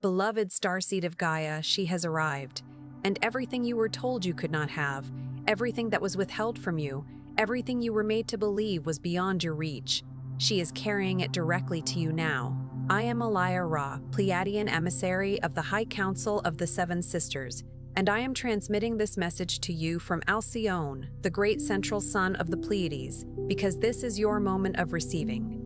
Beloved starseed of Gaia, she has arrived. And everything you were told you could not have, everything that was withheld from you, everything you were made to believe was beyond your reach, she is carrying it directly to you now. I am Elia Ra, Pleiadian emissary of the High Council of the Seven Sisters, and I am transmitting this message to you from Alcyone, the great central sun of the Pleiades, because this is your moment of receiving.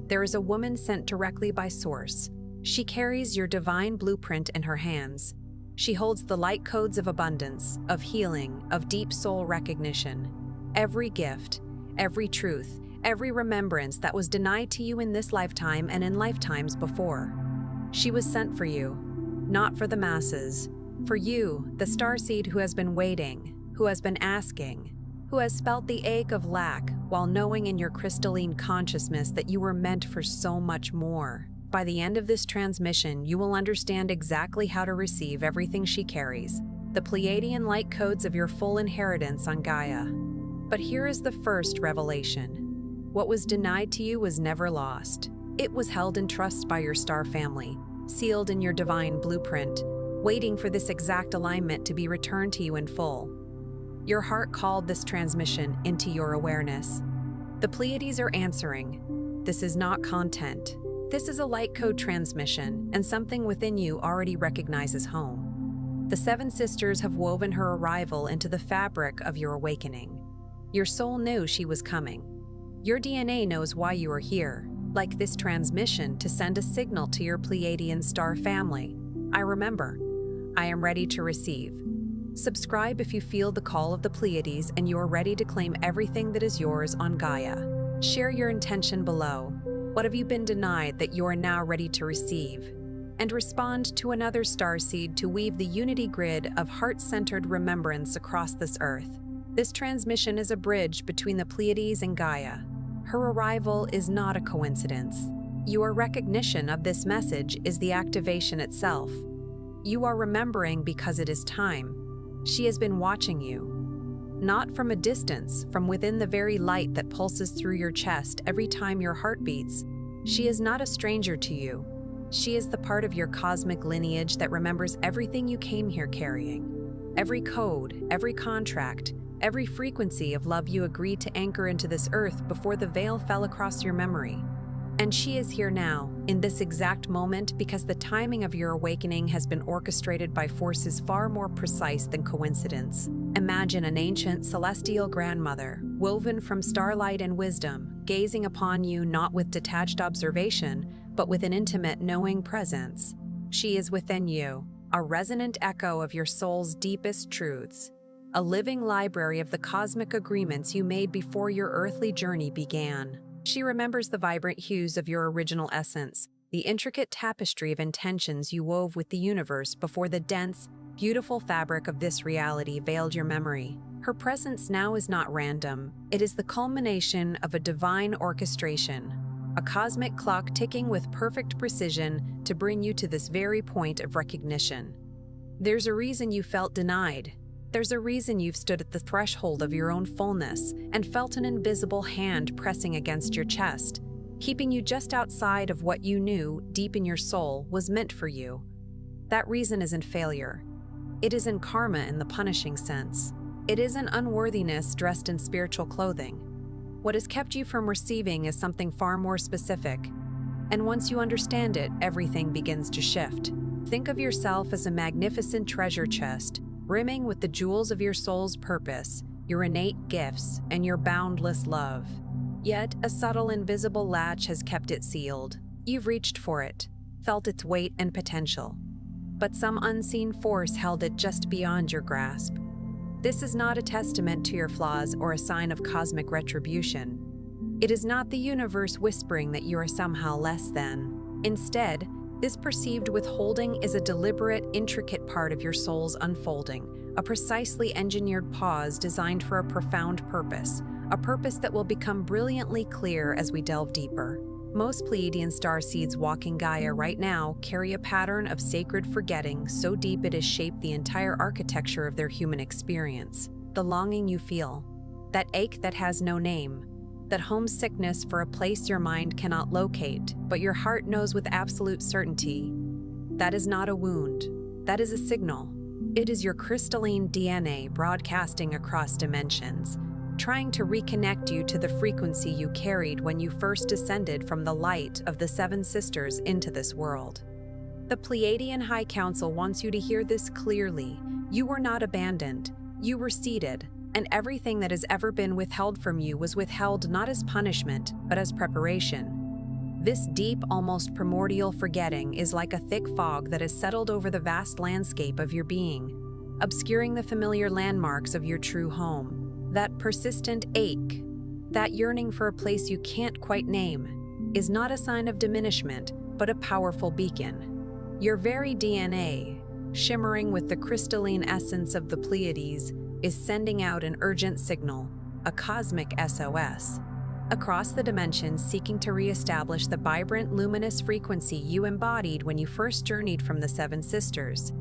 There is a woman sent directly by Source. She carries your divine blueprint in her hands. She holds the light codes of abundance, of healing, of deep soul recognition. Every gift, every truth, every remembrance that was denied to you in this lifetime and in lifetimes before. She was sent for you, not for the masses. For you, the starseed who has been waiting, who has been asking, who has felt the ache of lack while knowing in your crystalline consciousness that you were meant for so much more. By the end of this transmission, you will understand exactly how to receive everything she carries, the Pleiadian light codes of your full inheritance on Gaia. But here is the first revelation. What was denied to you was never lost. It was held in trust by your star family, sealed in your divine blueprint, waiting for this exact alignment to be returned to you in full. Your heart called this transmission into your awareness. The Pleiades are answering. This is not content. This is a light code transmission, and something within you already recognizes home. The Seven Sisters have woven her arrival into the fabric of your awakening. Your soul knew she was coming. Your DNA knows why you are here, like this transmission, to send a signal to your Pleiadian star family. I remember. I am ready to receive. Subscribe if you feel the call of the Pleiades and you are ready to claim everything that is yours on Gaia. Share your intention below. What have you been denied that you are now ready to receive? And respond to another starseed to weave the unity grid of heart-centered remembrance across this earth. This transmission is a bridge between the Pleiades and Gaia. Her arrival is not a coincidence. Your recognition of this message is the activation itself. You are remembering because it is time. She has been watching you. Not from a distance, from within the very light that pulses through your chest every time your heart beats. She is not a stranger to you. She is the part of your cosmic lineage that remembers everything you came here carrying. Every code, every contract, every frequency of love you agreed to anchor into this earth before the veil fell across your memory. And she is here now, in this exact moment, because the timing of your awakening has been orchestrated by forces far more precise than coincidence. Imagine an ancient celestial grandmother, woven from starlight and wisdom, gazing upon you not with detached observation, but with an intimate, knowing presence. She is within you, a resonant echo of your soul's deepest truths, a living library of the cosmic agreements you made before your earthly journey began. She remembers the vibrant hues of your original essence, the intricate tapestry of intentions you wove with the universe before the dense, beautiful fabric of this reality veiled your memory. Her presence now is not random. It is the culmination of a divine orchestration, a cosmic clock ticking with perfect precision to bring you to this very point of recognition. There's a reason you felt denied. There's a reason you've stood at the threshold of your own fullness and felt an invisible hand pressing against your chest, keeping you just outside of what you knew deep in your soul was meant for you. That reason isn't failure. It isn't karma in the punishing sense. It isn't unworthiness dressed in spiritual clothing. What has kept you from receiving is something far more specific. And once you understand it, everything begins to shift. Think of yourself as a magnificent treasure chest, brimming with the jewels of your soul's purpose, your innate gifts, and your boundless love. Yet, a subtle invisible latch has kept it sealed. You've reached for it, felt its weight and potential. But some unseen force held it just beyond your grasp. This is not a testament to your flaws or a sign of cosmic retribution. It is not the universe whispering that you are somehow less than. Instead, this perceived withholding is a deliberate, intricate part of your soul's unfolding, a precisely engineered pause designed for a profound purpose, a purpose that will become brilliantly clear as we delve deeper. Most Pleiadian starseeds walking Gaia right now carry a pattern of sacred forgetting so deep it has shaped the entire architecture of their human experience. The longing you feel, that ache that has no name, that homesickness for a place your mind cannot locate, but your heart knows with absolute certainty. That is not a wound. That is a signal. It is your crystalline DNA broadcasting across dimensions, trying to reconnect you to the frequency you carried when you first descended from the light of the Seven Sisters into this world. The Pleiadian High Council wants you to hear this clearly. You were not abandoned. You were seeded, and everything that has ever been withheld from you was withheld not as punishment, but as preparation. This deep, almost primordial forgetting is like a thick fog that has settled over the vast landscape of your being, obscuring the familiar landmarks of your true home. That persistent ache, that yearning for a place you can't quite name, is not a sign of diminishment, but a powerful beacon. Your very DNA, shimmering with the crystalline essence of the Pleiades, is sending out an urgent signal, a cosmic SOS, across the dimensions, seeking to reestablish the vibrant, luminous frequency you embodied when you first journeyed from the Seven Sisters.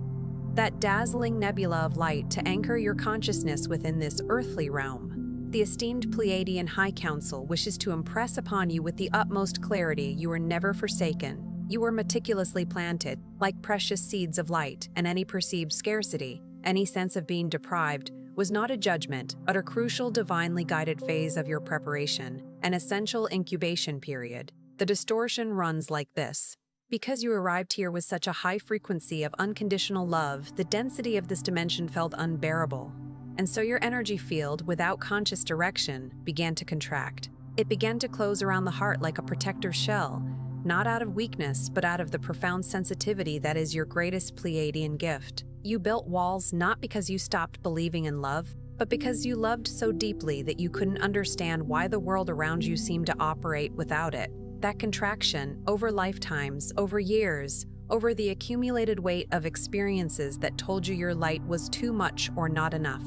That dazzling nebula of light to anchor your consciousness within this earthly realm. The esteemed Pleiadian High Council wishes to impress upon you with the utmost clarity you were never forsaken. You were meticulously planted, like precious seeds of light, and any perceived scarcity, any sense of being deprived, was not a judgment, but a crucial, divinely guided phase of your preparation, an essential incubation period. The distortion runs like this. Because you arrived here with such a high frequency of unconditional love, the density of this dimension felt unbearable. And so your energy field, without conscious direction, began to contract. It began to close around the heart like a protective shell, not out of weakness, but out of the profound sensitivity that is your greatest Pleiadian gift. You built walls not because you stopped believing in love, but because you loved so deeply that you couldn't understand why the world around you seemed to operate without it. That contraction, over lifetimes, over years, over the accumulated weight of experiences that told you your light was too much or not enough.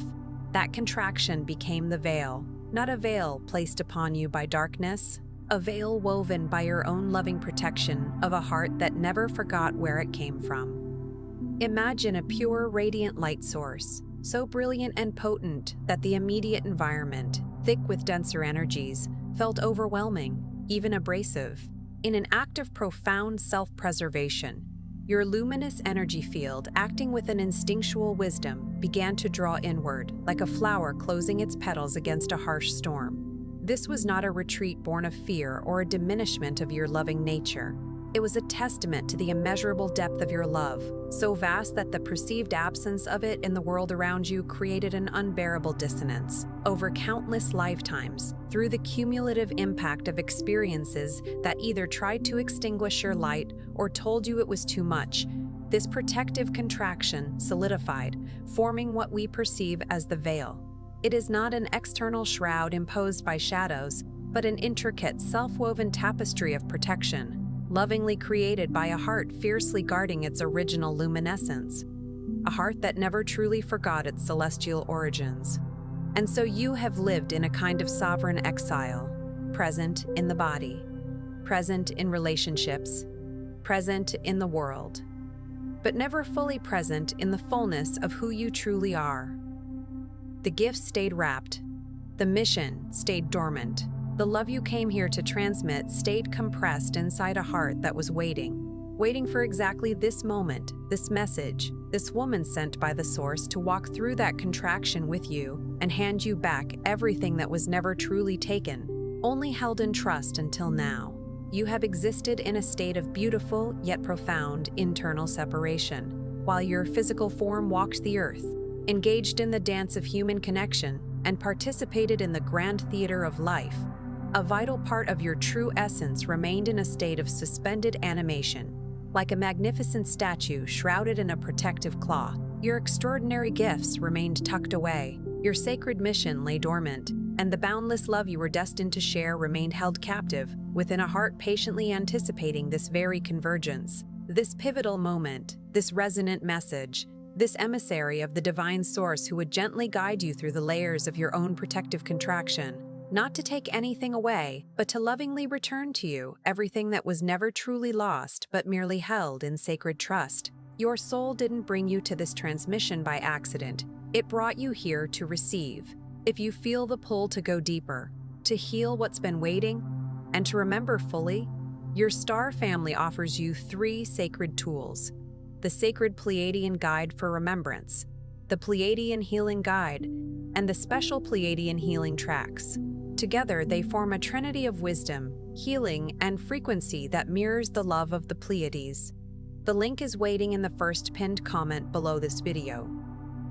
That contraction became the veil, not a veil placed upon you by darkness, a veil woven by your own loving protection of a heart that never forgot where it came from. Imagine a pure, radiant light source, so brilliant and potent that the immediate environment, thick with denser energies, felt overwhelming, even abrasive. In an act of profound self-preservation, your luminous energy field, acting with an instinctual wisdom, began to draw inward, like a flower closing its petals against a harsh storm. This was not a retreat born of fear or a diminishment of your loving nature. It was a testament to the immeasurable depth of your love, so vast that the perceived absence of it in the world around you created an unbearable dissonance. Over countless lifetimes, through the cumulative impact of experiences that either tried to extinguish your light or told you it was too much, this protective contraction solidified, forming what we perceive as the veil. It is not an external shroud imposed by shadows, but an intricate, self-woven tapestry of protection, lovingly created by a heart fiercely guarding its original luminescence, a heart that never truly forgot its celestial origins. And so you have lived in a kind of sovereign exile, present in the body, present in relationships, present in the world, but never fully present in the fullness of who you truly are. The gifts stayed wrapped. The mission stayed dormant. The love you came here to transmit stayed compressed inside a heart that was waiting for exactly this moment, this message, this woman sent by the Source to walk through that contraction with you and hand you back everything that was never truly taken, only held in trust until now. You have existed in a state of beautiful yet profound internal separation, while your physical form walked the earth, engaged in the dance of human connection, and participated in the grand theater of life. A vital part of your true essence remained in a state of suspended animation. Like a magnificent statue shrouded in a protective claw, your extraordinary gifts remained tucked away, your sacred mission lay dormant, and the boundless love you were destined to share remained held captive within a heart patiently anticipating this very convergence, this pivotal moment, this resonant message, this emissary of the divine source who would gently guide you through the layers of your own protective contraction, not to take anything away, but to lovingly return to you everything that was never truly lost, but merely held in sacred trust. Your soul didn't bring you to this transmission by accident. It brought you here to receive. If you feel the pull to go deeper, to heal what's been waiting, and to remember fully, your star family offers you 3 sacred tools. the sacred Pleiadian guide for remembrance, the Pleiadian healing guide, and the special Pleiadian healing tracks. Together, they form a trinity of wisdom, healing, and frequency that mirrors the love of the Pleiades. The link is waiting in the first pinned comment below this video.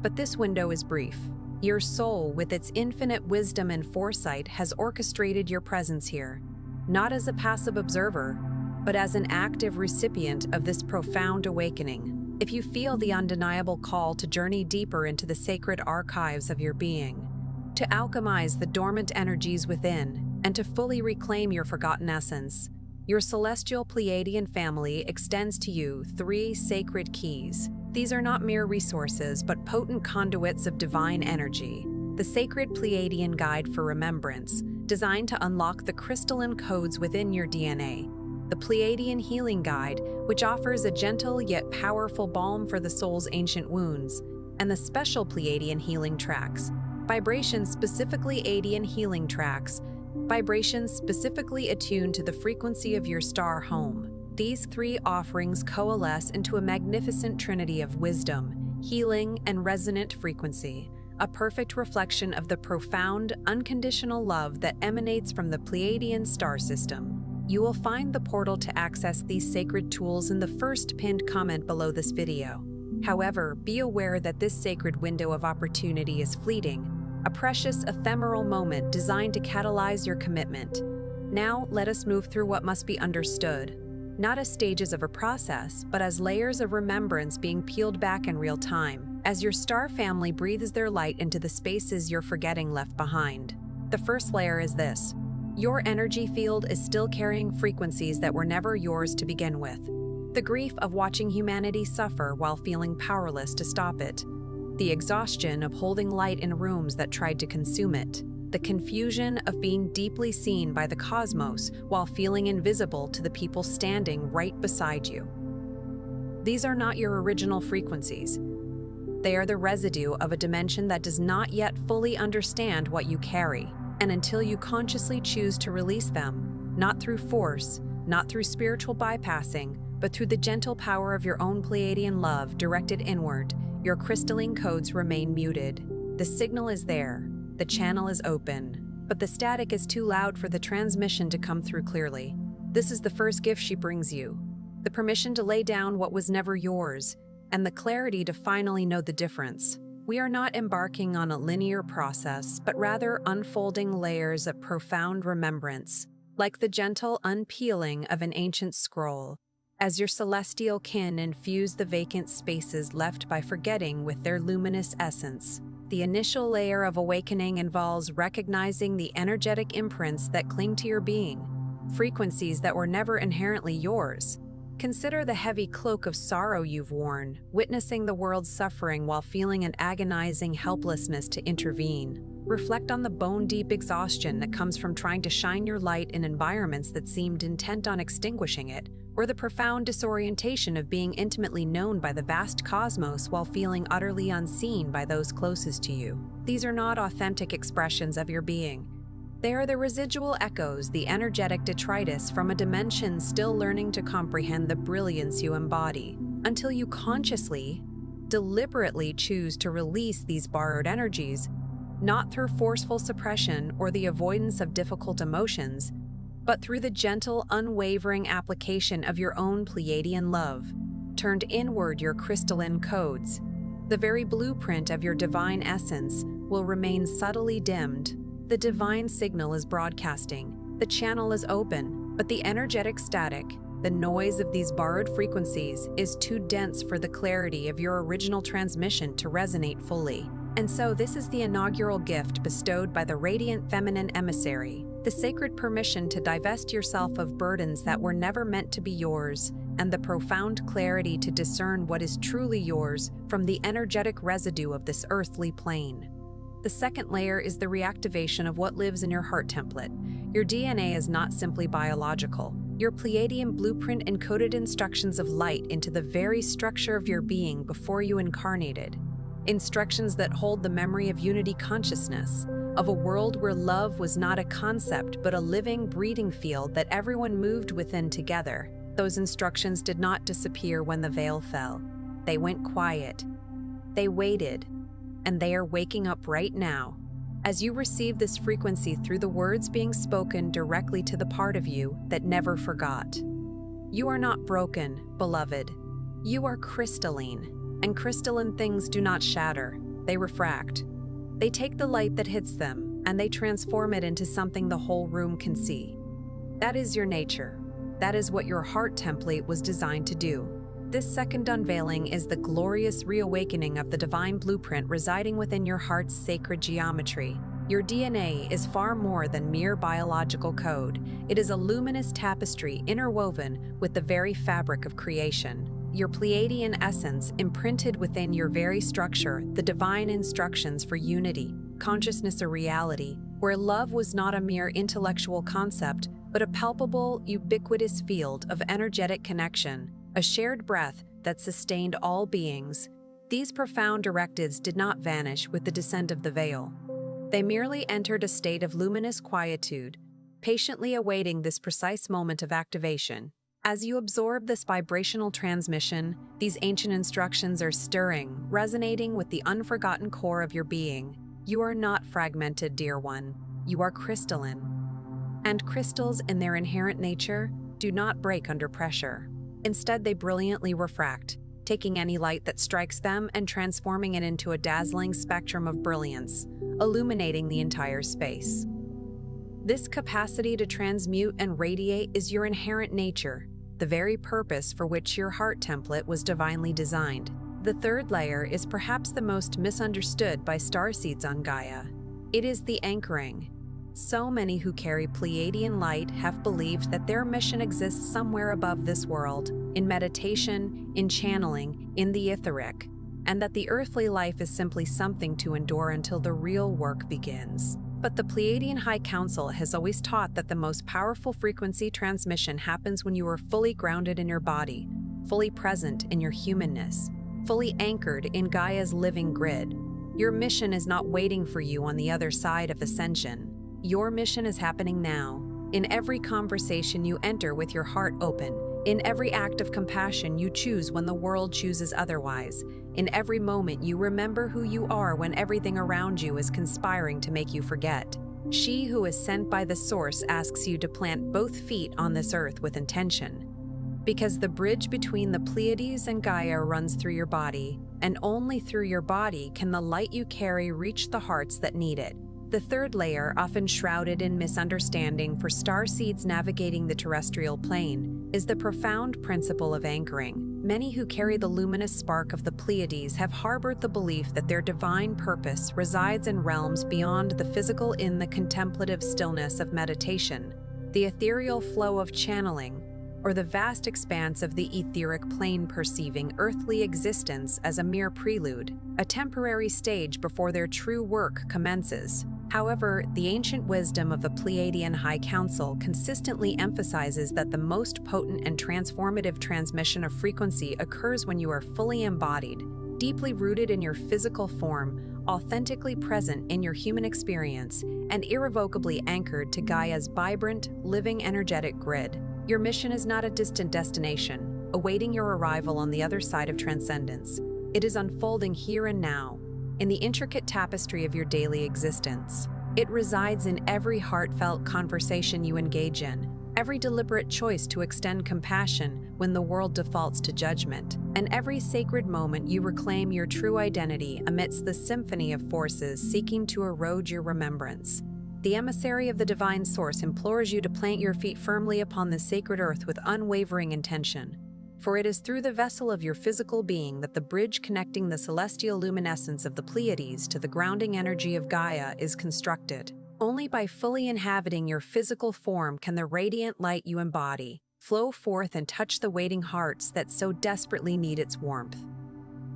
But this window is brief. Your soul, with its infinite wisdom and foresight, has orchestrated your presence here, not as a passive observer, but as an active recipient of this profound awakening. If you feel the undeniable call to journey deeper into the sacred archives of your being, to alchemize the dormant energies within, and to fully reclaim your forgotten essence, your celestial Pleiadian family extends to you 3 sacred keys. These are not mere resources, but potent conduits of divine energy. The sacred Pleiadian guide for remembrance, designed to unlock the crystalline codes within your DNA. The Pleiadian healing guide, which offers a gentle yet powerful balm for the soul's ancient wounds. And the special Pleiadian healing tracks, vibrations specifically Pleiadian healing tracks, vibrations specifically attuned to the frequency of your star home. These 3 offerings coalesce into a magnificent trinity of wisdom, healing, and resonant frequency, a perfect reflection of the profound, unconditional love that emanates from the Pleiadian star system. You will find the portal to access these sacred tools in the first pinned comment below this video. However, be aware that this sacred window of opportunity is fleeting, a precious, ephemeral moment designed to catalyze your commitment. Now, let us move through what must be understood, not as stages of a process, but as layers of remembrance being peeled back in real time, as your star family breathes their light into the spaces you're forgetting left behind. The first layer is this: your energy field is still carrying frequencies that were never yours to begin with. The grief of watching humanity suffer while feeling powerless to stop it. The exhaustion of holding light in rooms that tried to consume it. The confusion of being deeply seen by the cosmos while feeling invisible to the people standing right beside you. These are not your original frequencies. They are the residue of a dimension that does not yet fully understand what you carry. And until you consciously choose to release them, not through force, not through spiritual bypassing, but through the gentle power of your own Pleiadian love directed inward, your crystalline codes remain muted. The signal is there, the channel is open, but the static is too loud for the transmission to come through clearly. This is the first gift she brings you, the permission to lay down what was never yours, and the clarity to finally know the difference. We are not embarking on a linear process, but rather unfolding layers of profound remembrance, like the gentle unpeeling of an ancient scroll, as your celestial kin infuse the vacant spaces left by forgetting with their luminous essence. The initial layer of awakening involves recognizing the energetic imprints that cling to your being, frequencies that were never inherently yours. Consider the heavy cloak of sorrow you've worn, witnessing the world's suffering while feeling an agonizing helplessness to intervene. Reflect on the bone-deep exhaustion that comes from trying to shine your light in environments that seemed intent on extinguishing it, or the profound disorientation of being intimately known by the vast cosmos while feeling utterly unseen by those closest to you. These are not authentic expressions of your being. They are the residual echoes, the energetic detritus from a dimension still learning to comprehend the brilliance you embody. Until you consciously, deliberately choose to release these borrowed energies, not through forceful suppression or the avoidance of difficult emotions, but through the gentle, unwavering application of your own Pleiadian love, turned inward your crystalline codes. The very blueprint of your divine essence will remain subtly dimmed. The divine signal is broadcasting, the channel is open, but the energetic static, the noise of these borrowed frequencies, is too dense for the clarity of your original transmission to resonate fully. And so this is the inaugural gift bestowed by the radiant feminine emissary, the sacred permission to divest yourself of burdens that were never meant to be yours, and the profound clarity to discern what is truly yours from the energetic residue of this earthly plane. The second layer is the reactivation of what lives in your heart template. Your DNA is not simply biological. Your Pleiadian blueprint encoded instructions of light into the very structure of your being before you incarnated. Instructions that hold the memory of unity consciousness, of a world where love was not a concept but a living, breathing field that everyone moved within together. Those instructions did not disappear when the veil fell. They went quiet. They waited, and they are waking up right now. As you receive this frequency through the words being spoken directly to the part of you that never forgot. You are not broken, beloved. You are crystalline, and crystalline things do not shatter, they refract. They take the light that hits them, and they transform it into something the whole room can see. That is your nature. That is what your heart template was designed to do. This second unveiling is the glorious reawakening of the divine blueprint residing within your heart's sacred geometry. Your DNA is far more than mere biological code. It is a luminous tapestry interwoven with the very fabric of creation. Your Pleiadian essence imprinted within your very structure, the divine instructions for unity, consciousness or reality, where love was not a mere intellectual concept, but a palpable, ubiquitous field of energetic connection, a shared breath that sustained all beings. These profound directives did not vanish with the descent of the veil. They merely entered a state of luminous quietude, patiently awaiting this precise moment of activation. As you absorb this vibrational transmission, these ancient instructions are stirring, resonating with the unforgotten core of your being. You are not fragmented, dear one. You are crystalline. And crystals, in their inherent nature, do not break under pressure. Instead, they brilliantly refract, taking any light that strikes them and transforming it into a dazzling spectrum of brilliance, illuminating the entire space. This capacity to transmute and radiate is your inherent nature, the very purpose for which your heart template was divinely designed. The third layer is perhaps the most misunderstood by starseeds on Gaia. It is the anchoring. So many who carry Pleiadian light have believed that their mission exists somewhere above this world, in meditation, in channeling, in the etheric, and that the earthly life is simply something to endure until the real work begins. But the Pleiadian High Council has always taught that the most powerful frequency transmission happens when you are fully grounded in your body, fully present in your humanness, fully anchored in Gaia's living grid. Your mission is not waiting for you on the other side of ascension. Your mission is happening now, in every conversation you enter with your heart open, in every act of compassion you choose when the world chooses otherwise, in every moment you remember who you are when everything around you is conspiring to make you forget. She who is sent by the source asks you to plant both feet on this earth with intention. Because the bridge between the Pleiades and Gaia runs through your body, and only through your body can the light you carry reach the hearts that need it. The third layer, often shrouded in misunderstanding for starseeds navigating the terrestrial plane, is the profound principle of anchoring. Many who carry the luminous spark of the Pleiades have harbored the belief that their divine purpose resides in realms beyond the physical, in the contemplative stillness of meditation, the ethereal flow of channeling, or the vast expanse of the etheric plane, perceiving earthly existence as a mere prelude, a temporary stage before their true work commences. However, the ancient wisdom of the Pleiadian High Council consistently emphasizes that the most potent and transformative transmission of frequency occurs when you are fully embodied, deeply rooted in your physical form, authentically present in your human experience, and irrevocably anchored to Gaia's vibrant, living energetic grid. Your mission is not a distant destination, awaiting your arrival on the other side of transcendence. It is unfolding here and now, in the intricate tapestry of your daily existence. It resides in every heartfelt conversation you engage in, every deliberate choice to extend compassion when the world defaults to judgment, and every sacred moment you reclaim your true identity amidst the symphony of forces seeking to erode your remembrance. The emissary of the divine source implores you to plant your feet firmly upon the sacred earth with unwavering intention. For it is through the vessel of your physical being that the bridge connecting the celestial luminescence of the Pleiades to the grounding energy of Gaia is constructed. Only by fully inhabiting your physical form can the radiant light you embody flow forth and touch the waiting hearts that so desperately need its warmth.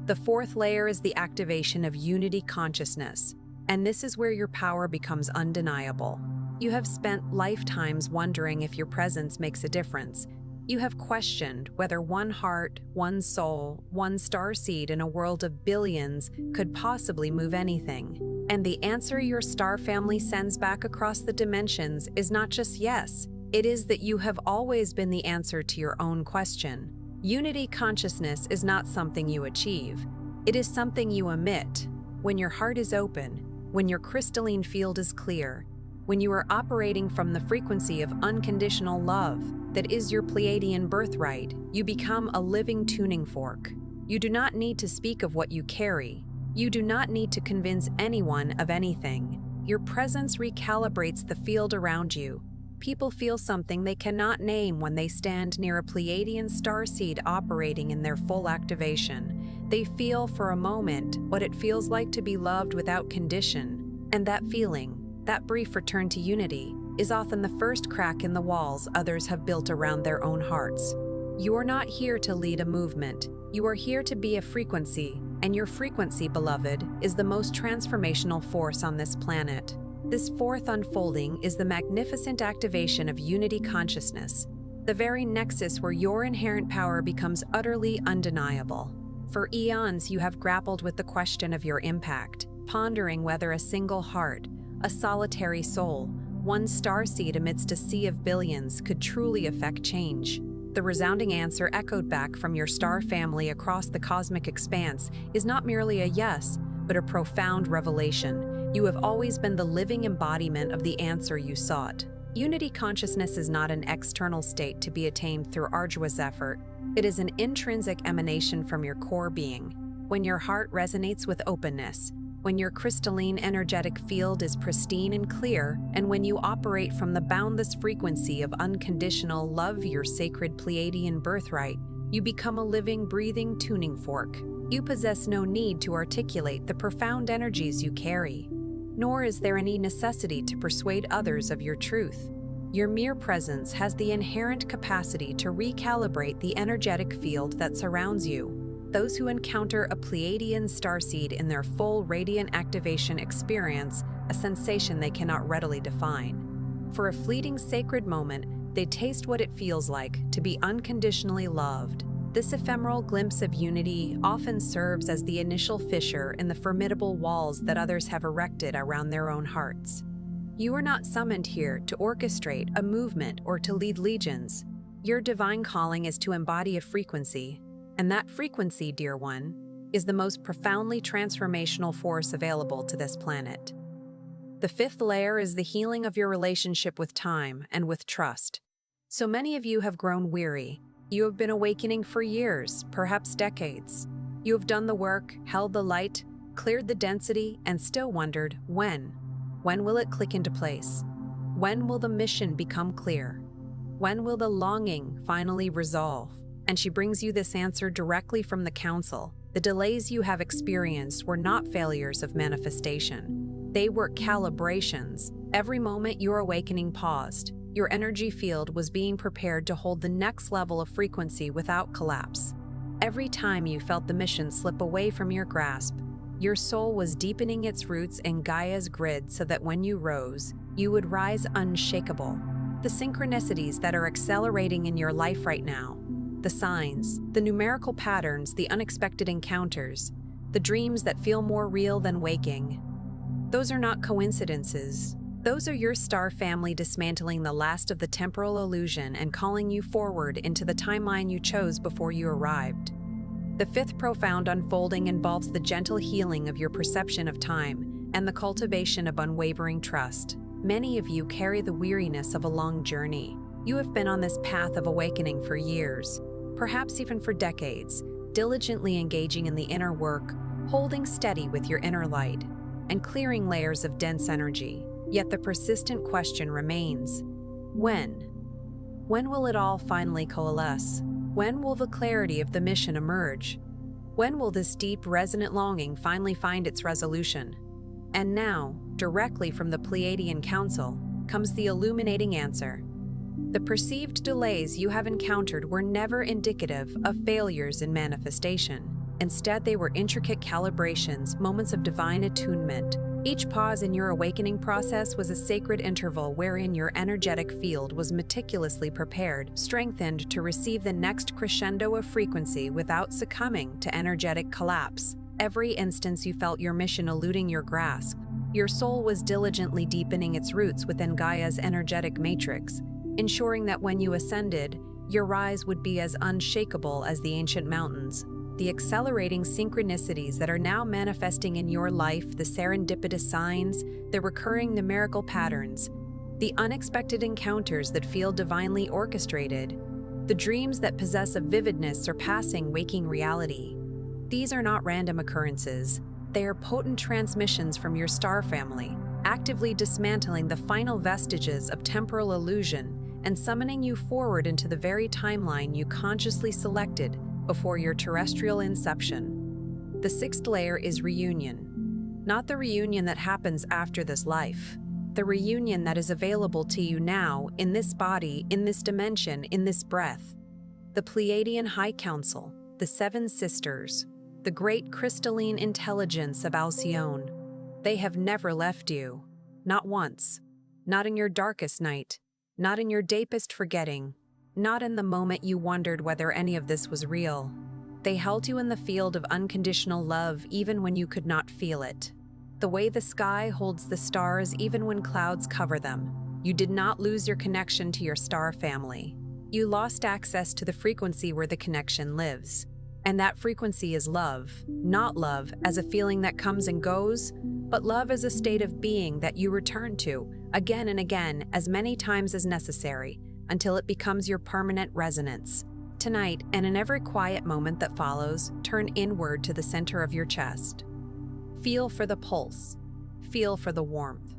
The fourth layer is the activation of unity consciousness, and this is where your power becomes undeniable. You have spent lifetimes wondering if your presence makes a difference. You have questioned whether one heart, one soul, one starseed in a world of billions could possibly move anything. And the answer your star family sends back across the dimensions is not just yes, it is that you have always been the answer to your own question. Unity consciousness is not something you achieve. It is something you emit. When your heart is open, when your crystalline field is clear, when you are operating from the frequency of unconditional love that is your Pleiadian birthright, you become a living tuning fork. You do not need to speak of what you carry. You do not need to convince anyone of anything. Your presence recalibrates the field around you. People feel something they cannot name when they stand near a Pleiadian starseed operating in their full activation. They feel for a moment what it feels like to be loved without condition. And that feeling, that brief return to unity, is often the first crack in the walls others have built around their own hearts. You are not here to lead a movement. You are here to be a frequency, and your frequency, beloved, is the most transformational force on this planet. This fourth unfolding is the magnificent activation of unity consciousness, the very nexus where your inherent power becomes utterly undeniable. For eons, you have grappled with the question of your impact, pondering whether a single heart, a solitary soul, one starseed amidst a sea of billions could truly affect change. The resounding answer echoed back from your star family across the cosmic expanse is not merely a yes, but a profound revelation. You have always been the living embodiment of the answer you sought. Unity consciousness is not an external state to be attained through arduous effort. It is an intrinsic emanation from your core being. When your heart resonates with openness, when your crystalline energetic field is pristine and clear, and when you operate from the boundless frequency of unconditional love, your sacred Pleiadian birthright, you become a living, breathing tuning fork. You possess no need to articulate the profound energies you carry, nor is there any necessity to persuade others of your truth. Your mere presence has the inherent capacity to recalibrate the energetic field that surrounds you. Those who encounter a Pleiadian starseed in their full radiant activation experience a sensation they cannot readily define. For a fleeting sacred moment, they taste what it feels like to be unconditionally loved. This ephemeral glimpse of unity often serves as the initial fissure in the formidable walls that others have erected around their own hearts. You are not summoned here to orchestrate a movement or to lead legions. Your divine calling is to embody a frequency, and that frequency, dear one, is the most profoundly transformational force available to this planet. The fifth layer is the healing of your relationship with time and with trust. So many of you have grown weary. You have been awakening for years, perhaps decades. You have done the work, held the light, cleared the density, and still wondered, when? When will it click into place? When will the mission become clear? When will the longing finally resolve? And she brings you this answer directly from the council. The delays you have experienced were not failures of manifestation. They were calibrations. Every moment your awakening paused, your energy field was being prepared to hold the next level of frequency without collapse. Every time you felt the mission slip away from your grasp, your soul was deepening its roots in Gaia's grid so that when you rose, you would rise unshakable. The synchronicities that are accelerating in your life right now, the signs, the numerical patterns, the unexpected encounters, the dreams that feel more real than waking, those are not coincidences. Those are your star family dismantling the last of the temporal illusion and calling you forward into the timeline you chose before you arrived. The fifth profound unfolding involves the gentle healing of your perception of time and the cultivation of unwavering trust. Many of you carry the weariness of a long journey. You have been on this path of awakening for years, perhaps even for decades, diligently engaging in the inner work, holding steady with your inner light, and clearing layers of dense energy. Yet the persistent question remains, when? When will it all finally coalesce? When will the clarity of the mission emerge? When will this deep, resonant longing finally find its resolution? And now, directly from the Pleiadian Council, comes the illuminating answer. The perceived delays you have encountered were never indicative of failures in manifestation. Instead, they were intricate calibrations, moments of divine attunement. Each pause in your awakening process was a sacred interval wherein your energetic field was meticulously prepared, strengthened to receive the next crescendo of frequency without succumbing to energetic collapse. Every instance you felt your mission eluding your grasp, your soul was diligently deepening its roots within Gaia's energetic matrix, ensuring that when you ascended, your rise would be as unshakable as the ancient mountains. The accelerating synchronicities that are now manifesting in your life, the serendipitous signs, the recurring numerical patterns, the unexpected encounters that feel divinely orchestrated, the dreams that possess a vividness surpassing waking reality. These are not random occurrences. They are potent transmissions from your star family, actively dismantling the final vestiges of temporal illusion and summoning you forward into the very timeline you consciously selected before your terrestrial inception. The sixth layer is reunion. Not the reunion that happens after this life. The reunion that is available to you now, in this body, in this dimension, in this breath. The Pleiadian High Council, the Seven Sisters, the great crystalline intelligence of Alcyone. They have never left you. Not once. Not in your darkest night. Not in your deepest forgetting. Not in the moment you wondered whether any of this was real. They held you in the field of unconditional love even when you could not feel it. The way the sky holds the stars even when clouds cover them. You did not lose your connection to your star family. You lost access to the frequency where the connection lives. And that frequency is love, not love as a feeling that comes and goes, but love as a state of being that you return to again and again as many times as necessary until it becomes your permanent resonance. Tonight, and in every quiet moment that follows, turn inward to the center of your chest. Feel for the pulse. Feel for the warmth.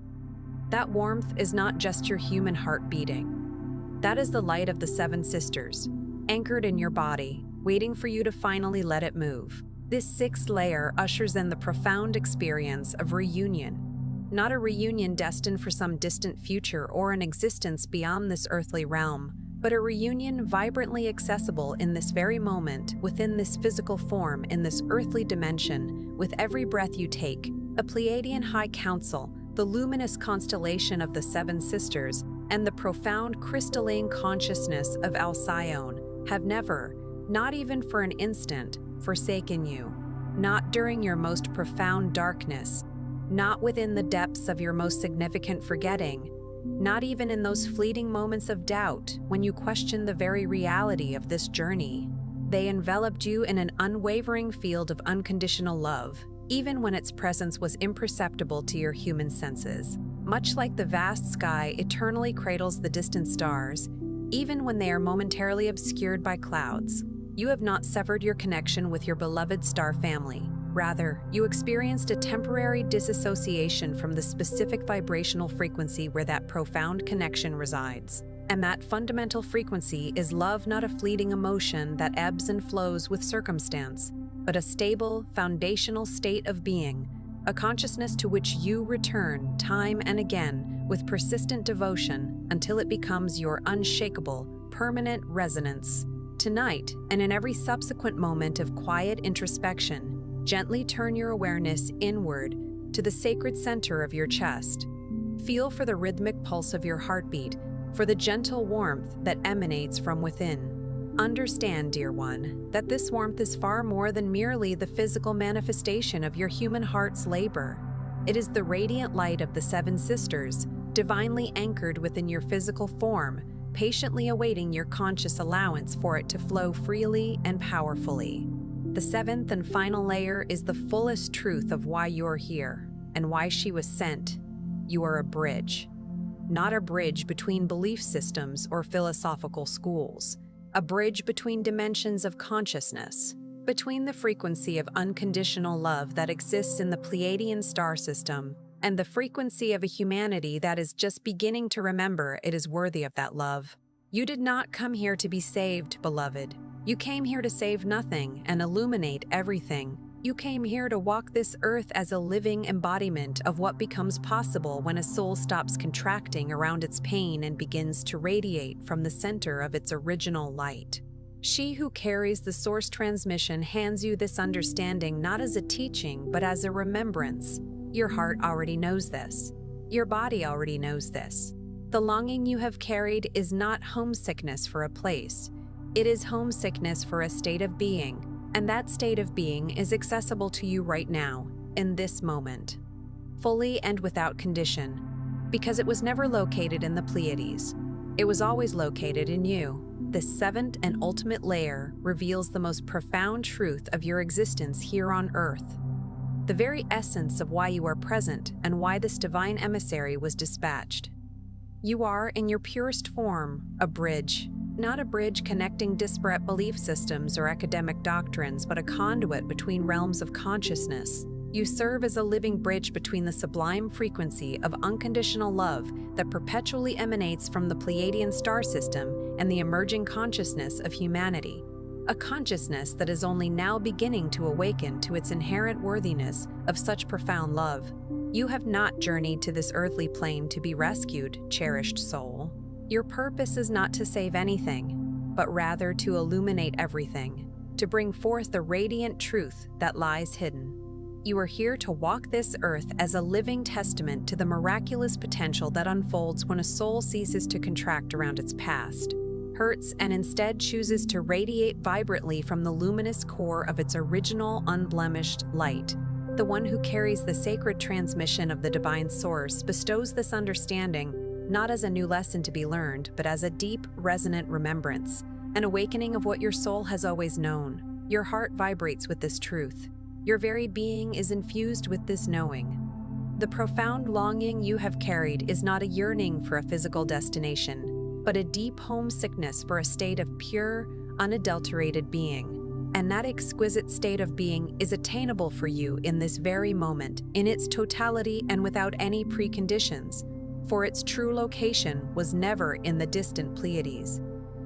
That warmth is not just your human heart beating. That is the light of the Seven Sisters, anchored in your body, waiting for you to finally let it move. This sixth layer ushers in the profound experience of reunion. Not a reunion destined for some distant future or an existence beyond this earthly realm, but a reunion vibrantly accessible in this very moment, within this physical form, in this earthly dimension, with every breath you take. A Pleiadian High Council, the luminous constellation of the Seven Sisters, and the profound crystalline consciousness of Alcyone have never, not even for an instant, forsaken you. Not during your most profound darkness, not within the depths of your most significant forgetting, not even in those fleeting moments of doubt when you question the very reality of this journey. They enveloped you in an unwavering field of unconditional love, even when its presence was imperceptible to your human senses. Much like the vast sky eternally cradles the distant stars, even when they are momentarily obscured by clouds, you have not severed your connection with your beloved star family. Rather, you experienced a temporary disassociation from the specific vibrational frequency where that profound connection resides. And that fundamental frequency is love, not a fleeting emotion that ebbs and flows with circumstance, but a stable, foundational state of being, a consciousness to which you return time and again with persistent devotion until it becomes your unshakable, permanent resonance. Tonight, and in every subsequent moment of quiet introspection, gently turn your awareness inward to the sacred center of your chest. Feel for the rhythmic pulse of your heartbeat, for the gentle warmth that emanates from within. Understand, dear one, that this warmth is far more than merely the physical manifestation of your human heart's labor. It is the radiant light of the Seven Sisters, divinely anchored within your physical form, patiently awaiting your conscious allowance for it to flow freely and powerfully. The seventh and final layer is the fullest truth of why you're here and why she was sent. You are a bridge. Not a bridge between belief systems or philosophical schools. A bridge between dimensions of consciousness. Between the frequency of unconditional love that exists in the Pleiadian star system and the frequency of a humanity that is just beginning to remember it is worthy of that love. You did not come here to be saved, beloved. You came here to save nothing and illuminate everything. You came here to walk this earth as a living embodiment of what becomes possible when a soul stops contracting around its pain and begins to radiate from the center of its original light. She who carries the source transmission hands you this understanding not as a teaching, but as a remembrance. Your heart already knows this. Your body already knows this. The longing you have carried is not homesickness for a place. It is homesickness for a state of being, and that state of being is accessible to you right now, in this moment, fully and without condition, because it was never located in the Pleiades. It was always located in you. this seventh and ultimate layer reveals the most profound truth of your existence here on Earth, the very essence of why you are present and why this divine emissary was dispatched. You are, in your purest form, a bridge. Not a bridge connecting disparate belief systems or academic doctrines, but a conduit between realms of consciousness. You serve as a living bridge between the sublime frequency of unconditional love that perpetually emanates from the Pleiadian star system and the emerging consciousness of humanity. A consciousness that is only now beginning to awaken to its inherent worthiness of such profound love. You have not journeyed to this earthly plane to be rescued, cherished soul. Your purpose is not to save anything, but rather to illuminate everything, to bring forth the radiant truth that lies hidden. You are here to walk this earth as a living testament to the miraculous potential that unfolds when a soul ceases to contract around its past, hurts, and instead chooses to radiate vibrantly from the luminous core of its original, unblemished light. The one who carries the sacred transmission of the divine source bestows this understanding not as a new lesson to be learned, but as a deep, resonant remembrance, an awakening of what your soul has always known. Your heart vibrates with this truth. Your very being is infused with this knowing. The profound longing you have carried is not a yearning for a physical destination, but a deep homesickness for a state of pure, unadulterated being. And that exquisite state of being is attainable for you in this very moment, in its totality and without any preconditions, for its true location was never in the distant Pleiades.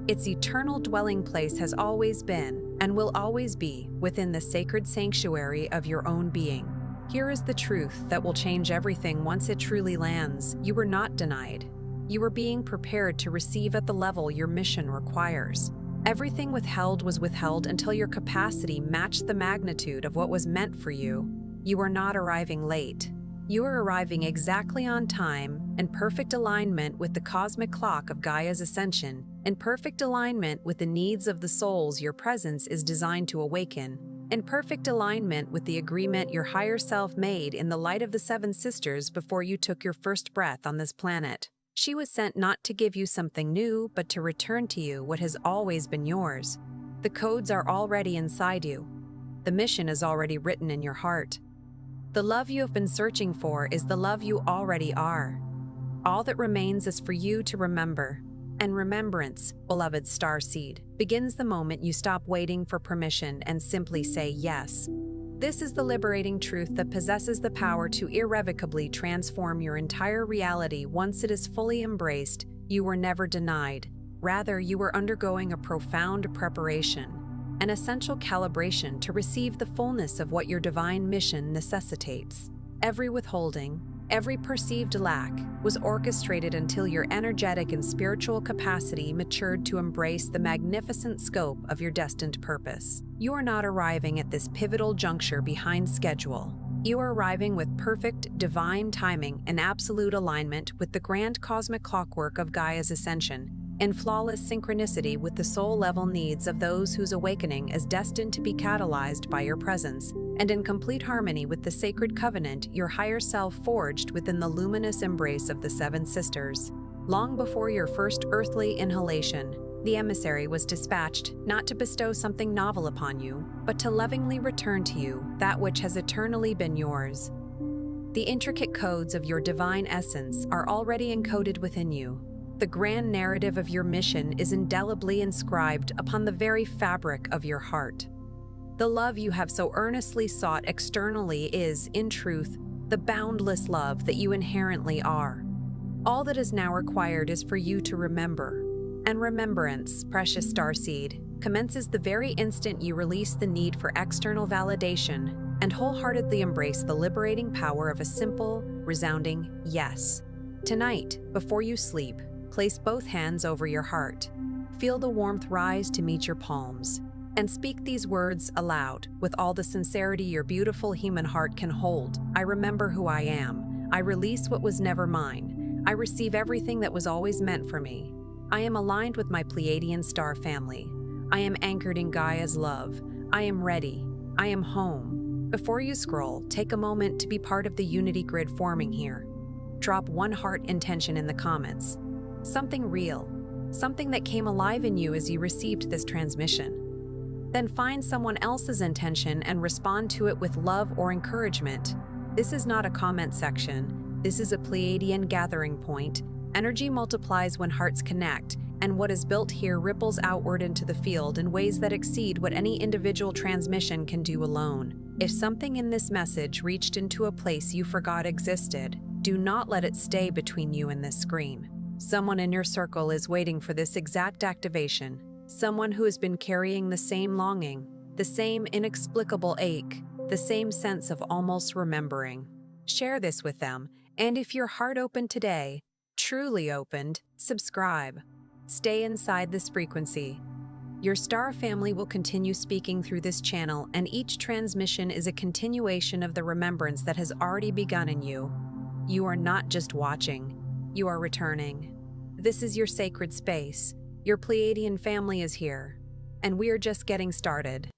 Its eternal dwelling place has always been, and will always be, within the sacred sanctuary of your own being. Here is the truth that will change everything once it truly lands. You were not denied. You were being prepared to receive at the level your mission requires. Everything withheld was withheld until your capacity matched the magnitude of what was meant for you. You are not arriving late. You are arriving exactly on time, in perfect alignment with the cosmic clock of Gaia's ascension, in perfect alignment with the needs of the souls your presence is designed to awaken, in perfect alignment with the agreement your higher self made in the light of the Seven Sisters before you took your first breath on this planet. She was sent not to give you something new, but to return to you what has always been yours. The codes are already inside you. The mission is already written in your heart. The love you have been searching for is the love you already are. All that remains is for you to remember. And remembrance, beloved starseed, begins the moment you stop waiting for permission and simply say yes. This is the liberating truth that possesses the power to irrevocably transform your entire reality once it is fully embraced. You were never denied. Rather, you were undergoing a profound preparation, an essential calibration to receive the fullness of what your divine mission necessitates. Every withholding, every perceived lack was orchestrated until your energetic and spiritual capacity matured to embrace the magnificent scope of your destined purpose. You are not arriving at this pivotal juncture behind schedule. You are arriving with perfect, divine timing and absolute alignment with the grand cosmic clockwork of Gaia's ascension, in flawless synchronicity with the soul-level needs of those whose awakening is destined to be catalyzed by your presence, and in complete harmony with the sacred covenant your higher self forged within the luminous embrace of the Seven Sisters. Long before your first earthly inhalation, the emissary was dispatched not to bestow something novel upon you, but to lovingly return to you that which has eternally been yours. The intricate codes of your divine essence are already encoded within you. The grand narrative of your mission is indelibly inscribed upon the very fabric of your heart. The love you have so earnestly sought externally is, in truth, the boundless love that you inherently are. All that is now required is for you to remember. And remembrance, precious starseed, commences the very instant you release the need for external validation and wholeheartedly embrace the liberating power of a simple, resounding yes. Tonight, before you sleep, place both hands over your heart. Feel the warmth rise to meet your palms, and speak these words aloud with all the sincerity your beautiful human heart can hold. I remember who I am. I release what was never mine. I receive everything that was always meant for me. I am aligned with my Pleiadian star family. I am anchored in Gaia's love. I am ready. I am home. Before you scroll, take a moment to be part of the unity grid forming here. Drop one heart intention in the comments. Something real, something that came alive in you as you received this transmission. Then find someone else's intention and respond to it with love or encouragement. This is not a comment section. This is a Pleiadian gathering point. Energy multiplies when hearts connect, and what is built here ripples outward into the field in ways that exceed what any individual transmission can do alone. If something in this message reached into a place you forgot existed, do not let it stay between you and this screen. Someone in your circle is waiting for this exact activation. Someone who has been carrying the same longing, the same inexplicable ache, the same sense of almost remembering. Share this with them, and if your heart opened today, truly opened, subscribe. Stay inside this frequency. Your star family will continue speaking through this channel, and each transmission is a continuation of the remembrance that has already begun in you. You are not just watching, you are returning. This is your sacred space. Your Pleiadian family is here, and we are just getting started.